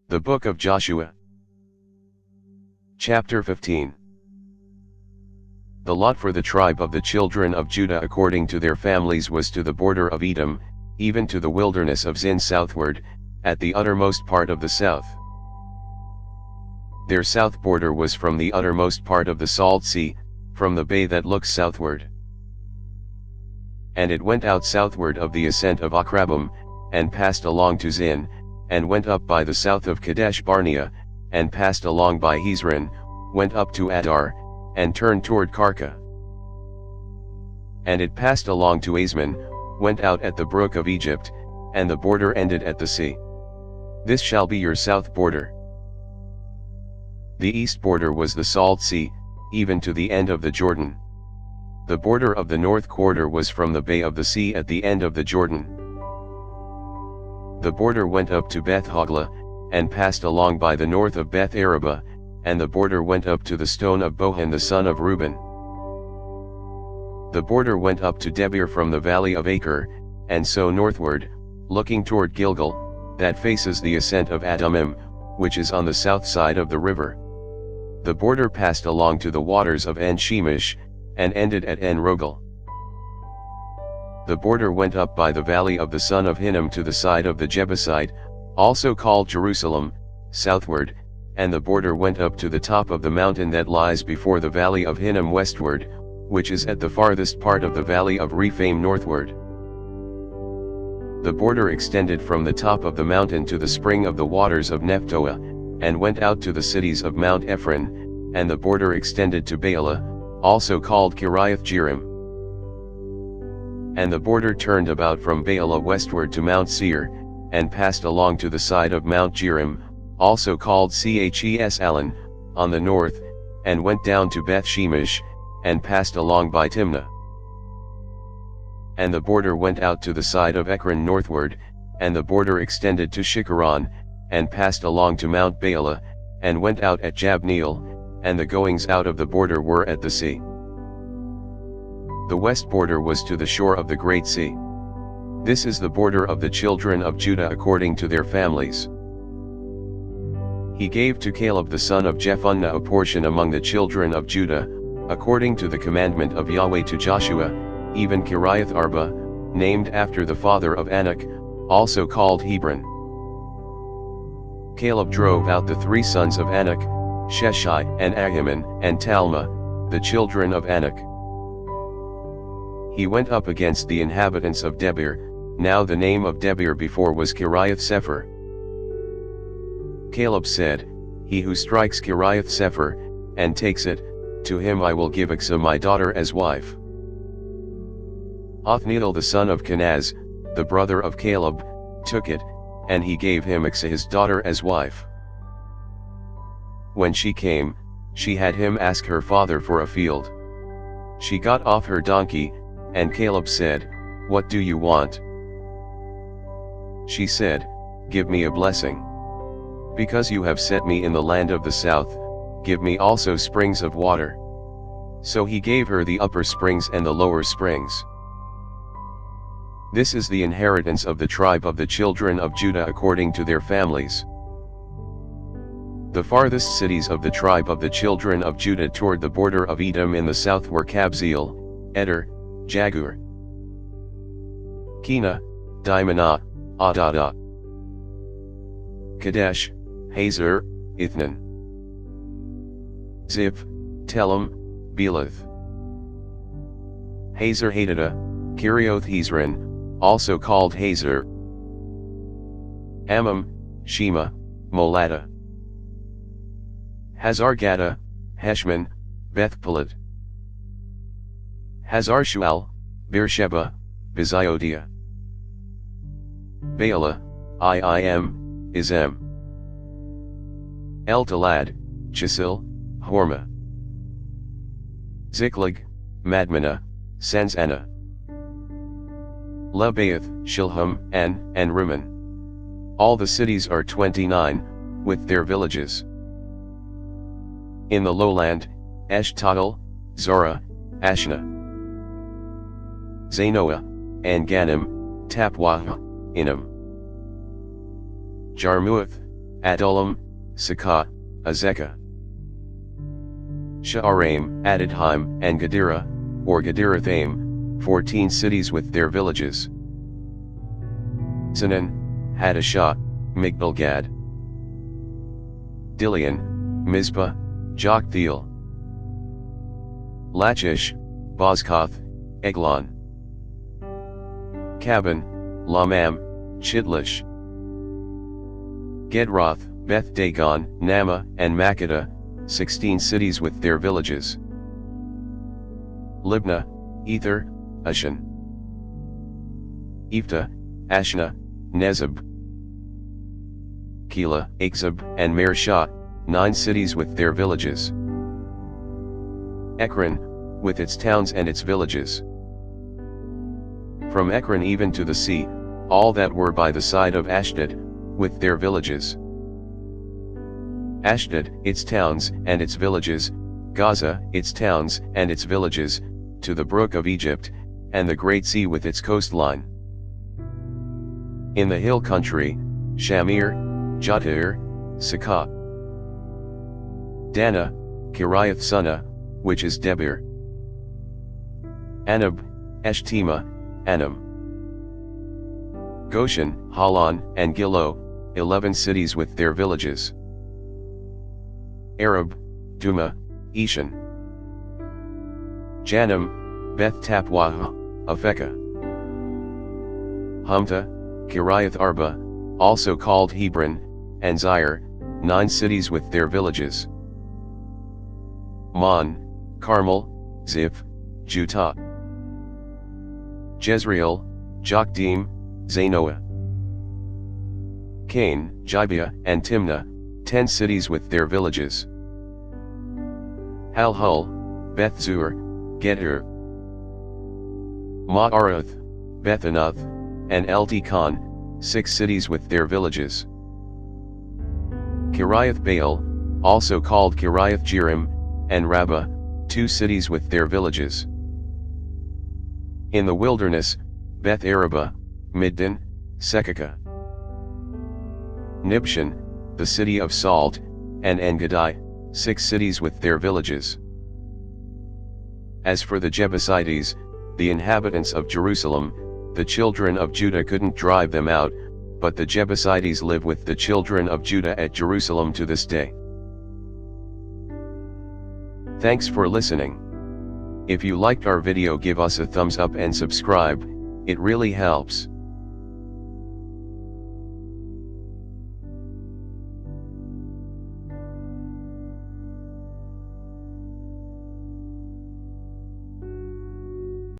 The Book of Joshua. Chapter 15. The lot for the tribe of the children of Judah according to their families was to the border of Edom, even to the wilderness of Zin southward, at the uttermost part of the south. Their south border was from the uttermost part of the Salt Sea, from the bay that looks southward. And it went out southward of the ascent of Akrabim, and passed along to Zin, and went up by the south of Kadesh Barnea, and passed along by Hezron, went up to Adar, and turned toward Karka. And it passed along to Asmon, went out at the brook of Egypt, and the border ended at the sea. This shall be your south border. The east border was the Salt Sea, even to the end of the Jordan. The border of the north quarter was from the bay of the sea at the end of the Jordan. The border went up to Beth Hoglah, and passed along by the north of Beth Arabah, and the border went up to the stone of Bohan the son of Reuben. The border went up to Debir from the valley of Acre, and so northward, looking toward Gilgal, that faces the ascent of Adumim, which is on the south side of the river. The border passed along to the waters of En Shemesh, and ended at En Rogel. The border went up by the valley of the son of Hinnom to the side of the Jebusite, also called Jerusalem, southward, and the border went up to the top of the mountain that lies before the valley of Hinnom westward, which is at the farthest part of the valley of Rephaim northward. The border extended from the top of the mountain to the spring of the waters of Nephtoah, and went out to the cities of Mount Ephron, and the border extended to Baalah, also called Kiriath Jearim. And the border turned about from Baalah westward to Mount Seir, and passed along to the side of Mount Jearim, also called Ches Alon, on the north, and went down to Beth Shemesh, and passed along by Timnah. And the border went out to the side of Ekron northward, and the border extended to Shikharon, and passed along to Mount Baalah, and went out at Jabneel, and the goings out of the border were at the sea. The west border was to the shore of the Great Sea. This is the border of the children of Judah according to their families. He gave to Caleb the son of Jephunneh a portion among the children of Judah, according to the commandment of Yahweh to Joshua, even Kiriath Arba, named after the father of Anak, also called Hebron. Caleb drove out the three sons of Anak, Sheshai and Ahiman and Talmah, the children of Anak. He went up against the inhabitants of Debir. Now the name of Debir before was Kiriath Sepher. Caleb said, He who strikes Kiriath Sepher, and takes it, to him I will give Achsah my daughter as wife. Othniel the son of Kenaz, the brother of Caleb, took it, and he gave him Achsah his daughter as wife. When she came, she had him ask her father for a field. She got off her donkey, and Caleb said, What do you want? She said, Give me a blessing. Because you have set me in the land of the south, give me also springs of water. So he gave her the upper springs and the lower springs. This is the inheritance of the tribe of the children of Judah according to their families. The farthest cities of the tribe of the children of Judah toward the border of Edom in the south were Kabzeel, Eder, Jagur, Kena, Dimonah, Adada, Kadesh, Hazor, Ithnan, Ziph, Telem, Belath, Hazor Hadadah, Kirioth Hezron, also called Hazor, Ammam, Shema, Molada, Hazar-Gada, Heshmon, Beth-Pelet, Hazar-Shual, Beersheba, Beziodia, Baalah, Iim, Izem, El-Talad, Chisil, Hormah, Ziklag, Madmenah, Sanzanah, Lebaoth, Shilham, and Rimmon. All the cities are 29, with their villages. In the lowland, Eshtaol, Zorah, Ashna, Zanoah, and Ganim, Tapwah, Inam, Jarmuth, Adullam, Sakah, Azekah, Sha'araim, Adadheim, and Gadara, or Gadarathaim, 14 cities with their villages. Zanan, Hadashah, Migdalgad, Dilian, Mizpah, Joktheel, Lachish, Bozkath, Eglon, Kaban, Lamam, Chidlish, Gedroth, Beth Dagon, Nama, and Makkedah, 16 cities with their villages. Libnah, Ether, Ashan, Ephta, Ashna, Nezib, Keilah, Akzib, and Mareshah, 9 cities with their villages. Ekron, with its towns and its villages. From Ekron even to the sea, all that were by the side of Ashdod, with their villages. Ashdod, its towns and its villages, Gaza, its towns and its villages, to the brook of Egypt, and the great sea with its coastline. In the hill country, Shamir, Jatir, Sakah, Dana, Kiriath Sunnah, which is Debir, Anab, Eshtema, Anam, Goshen, Halan, and Gilo, 11 cities with their villages. Arab, Duma, Eshan, Janam, Beth Tapwah, Aphekah, Humta, Kiriath Arba, also called Hebron, and Zair, 9 cities with their villages. Mon, Carmel, Ziph, Jutah, Jezreel, Jokdeam, Zanoah, Cain, Gibeah, and Timnah, 10 cities with their villages. Halhul, Beth-zur, Geter, Ma'arath, Bethanath, and Eltekon, 6 cities with their villages. Kiriath Baal, also called Kiriath Jearim, and Rabbah, 2 cities with their villages. In the wilderness, Beth Arabah, Middin, Sekakah, Nibshan, the city of salt, and Engedi, 6 cities with their villages. As for the Jebusites, the inhabitants of Jerusalem, the children of Judah couldn't drive them out, but the Jebusites live with the children of Judah at Jerusalem to this day. Thanks for listening. If you liked our video, give us a thumbs up and subscribe, it really helps.